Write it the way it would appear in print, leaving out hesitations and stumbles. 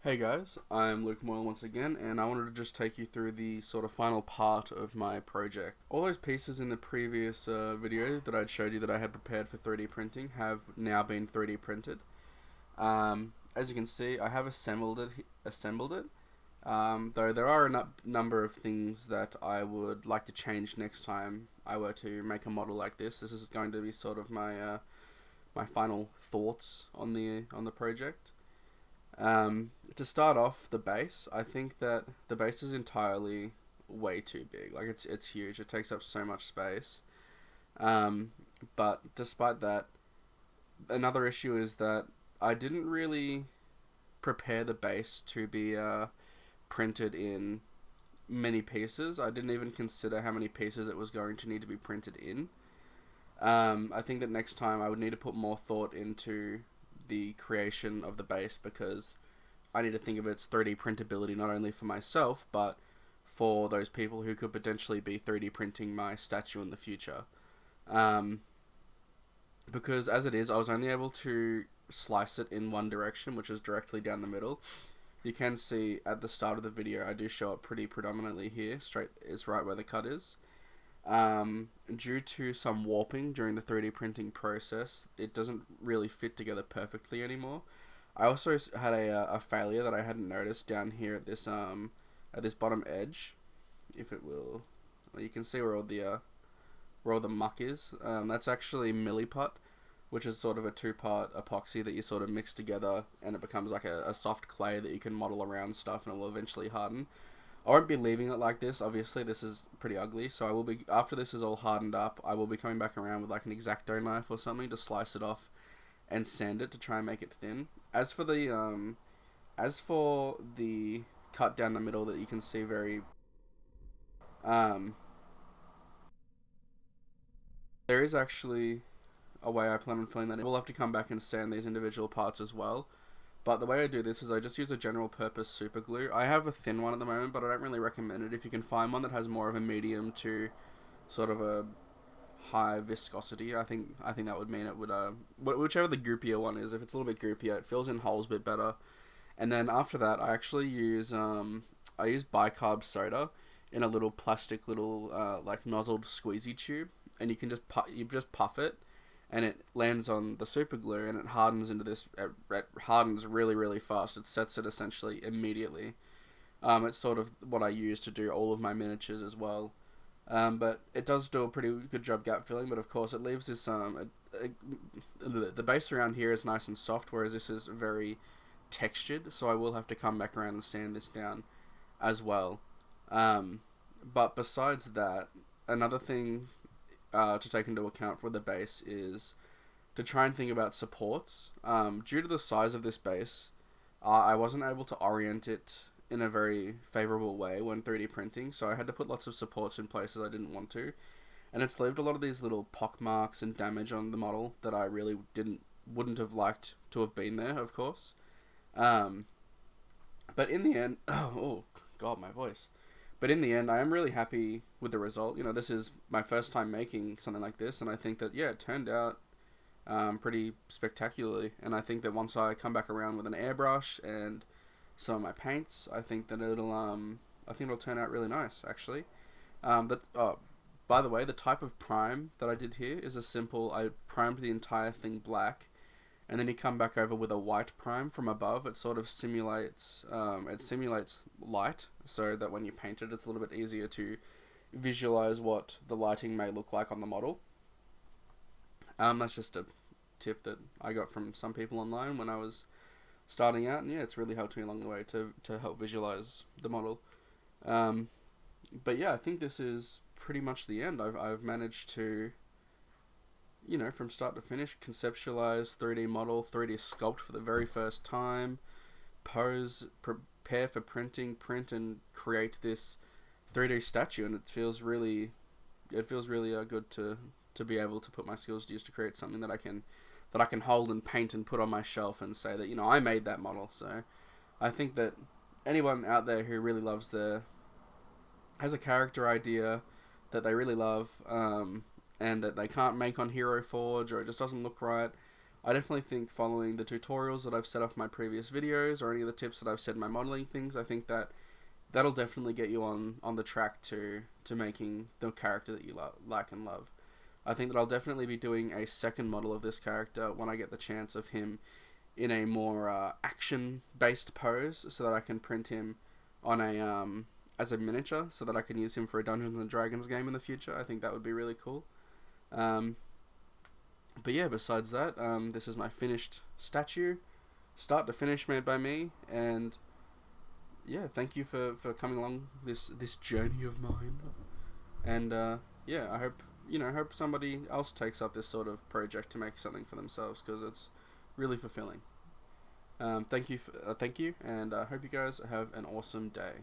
Hey guys, I'm Luke Moyle once again, and I wanted to just take you through the sort of final part of my project. All those pieces in the previous video that I'd showed you that I had prepared for 3D printing have now been 3D printed. As you can see, I have assembled it. Though there are a number of things that I would like to change next time I were to make a model like this. This is going to be sort of my final thoughts on the project. To start off, the base, I think that the base is entirely way too big. Like it's huge. It takes up so much space. Um, but despite that, another issue is that I didn't really prepare the base to be printed in many pieces. I didn't even consider how many pieces it was going to need to be printed in. I think that next time I would need to put more thought into the creation of the base because I need to think of its 3D printability not only for myself but for those people who could potentially be 3D printing my statue in the future. Um, because as it is, I was only able to slice it in one direction, which is directly down the middle. You can see at the start of the video I do show it pretty predominantly here, straight is right where the cut is. Due to some warping during the 3D printing process, it doesn't really fit together perfectly anymore. I also had a failure that I hadn't noticed down here at this bottom edge. If it will, you can see where all the muck is. That's actually milliput, which is sort of a two-part epoxy that you sort of mix together, and it becomes like a soft clay that you can model around stuff, and it will eventually harden. I won't be leaving it like this. Obviously, this is pretty ugly, so I will be, after this is all hardened up, I will be coming back around with like an X-Acto knife or something to slice it off and sand it to try and make it thin. As for the cut down the middle that you can see very um there is actually a way I plan on filling that in. We'll have to come back and sand these individual parts as well. But the way I do this is I just use a general purpose super glue. I have a thin one at the moment, but I don't really recommend it. If you can find one that has more of a medium to sort of a high viscosity, I think that would mean it would whichever the goopier one is. If it's a little bit goopier, it fills in holes a bit better. And then after that, I actually use I use bicarb soda in a little plastic little like nozzled squeezy tube, and you just puff it, and it lands on the super glue, and it hardens into this. It hardens really fast. It sets it essentially immediately. It's sort of what I use to do all of my miniatures as well. But it does do a pretty good job gap filling. But of course, it leaves this the base around here is nice and soft, whereas this is very textured. So I will have to come back around and sand this down as well. But besides that, another thing to take into account for the base is to try and think about supports. Due to the size of this base, I wasn't able to orient it in a very favorable way when 3D printing, so I had to put lots of supports in places I didn't want to, and it's left a lot of these little pock marks and damage on the model that I really wouldn't have liked to have been there, of course. Um, but in the end, oh god, my voice. But in the end, I am really happy with the result. You know, this is my first time making something like this, and I think that, yeah, it turned out pretty spectacularly. And I think that once I come back around with an airbrush and some of my paints, I think that it'll turn out really nice, actually. By the way, the type of prime that I did here is I primed the entire thing black, and then you come back over with a white prime from above. It sort of simulates light, so that when you paint it, it's a little bit easier to visualize what the lighting may look like on the model. That's just a tip that I got from some people online when I was starting out, and yeah, it's really helped me along the way to help visualize the model. But yeah, I think this is pretty much the end. I've managed to, from start to finish, conceptualize 3D model, 3D sculpt for the very first time, pose, prepare for printing, print and create this 3D statue, and it feels really good to be able to put my skills to use to create something that I can hold and paint and put on my shelf and say that, I made that model. So I think that anyone out there who really has a character idea that they really love, and that they can't make on Hero Forge, or it just doesn't look right, I definitely think following the tutorials that I've set up in my previous videos, or any of the tips that I've said in my modeling things, I think that that'll definitely get you on the track to making the character that you like and love. I think that I'll definitely be doing a second model of this character when I get the chance of him in a more action-based pose, so that I can print him on a as a miniature, so that I can use him for a Dungeons and Dragons game in the future. I think that would be really cool. But yeah, besides that, this is my finished statue, start to finish, made by me, and yeah, thank you for coming along this journey of mine. And yeah, I hope somebody else takes up this sort of project to make something for themselves, because it's really fulfilling. Thank you, and I hope you guys have an awesome day.